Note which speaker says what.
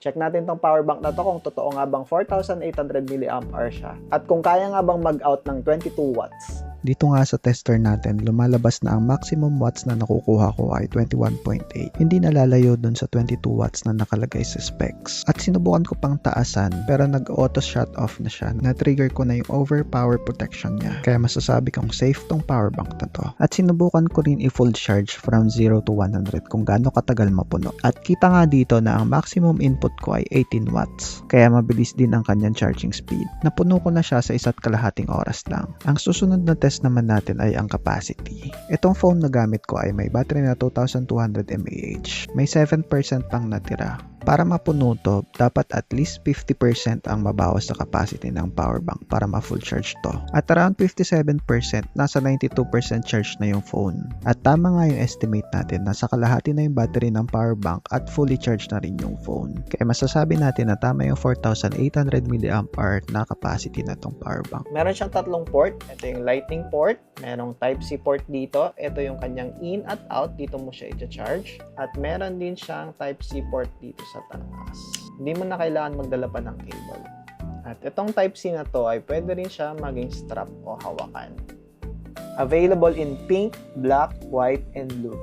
Speaker 1: Check natin tong power bank na to kung totoo nga bang 4,800 mAh siya at kung kaya nga bang mag-out ng 22 watts.
Speaker 2: Dito nga sa tester natin, lumalabas na ang maximum watts na nakukuha ko ay 21.8. Hindi nalalayo dun sa 22 watts na nakalagay sa specs. At sinubukan ko pang taasan pero nag-auto shut off na siya. Na-trigger ko na yung overpower protection niya. Kaya masasabi kong safe tong power bank na to. At sinubukan ko rin i-full charge from 0 to 100 kung gaano katagal mapuno. At kita nga dito na ang maximum input ko ay 18 watts. Kaya mabilis din ang kanyang charging speed. Napuno ko na siya sa 1.5 oras lang. Ang susunod na test naman natin ay ang capacity. Itong phone na gamit ko ay may battery na 2,200 mAh. May 7% pang natira. Para mapuno to, dapat at least 50% ang mabawas sa capacity ng power bank para ma-full charge to. At around 57%, nasa 92% charge na yung phone. At tama nga yung estimate natin, nasa kalahati na yung battery ng power bank at fully charged na rin yung phone. Kaya masasabi natin na tama yung 4,800 mAh na capacity na tong power bank.
Speaker 1: Meron siyang tatlong port. Ito yung lightning port. Merong Type-C port dito. Ito yung kanyang in at out. Dito mo siya i-charge. At meron din siyang Type-C port dito sa taas. Hindi mo na kailangan magdala pa ng cable. At itong Type-C na to ay pwede rin siya maging strap o hawakan. Available in pink, black, white, and blue.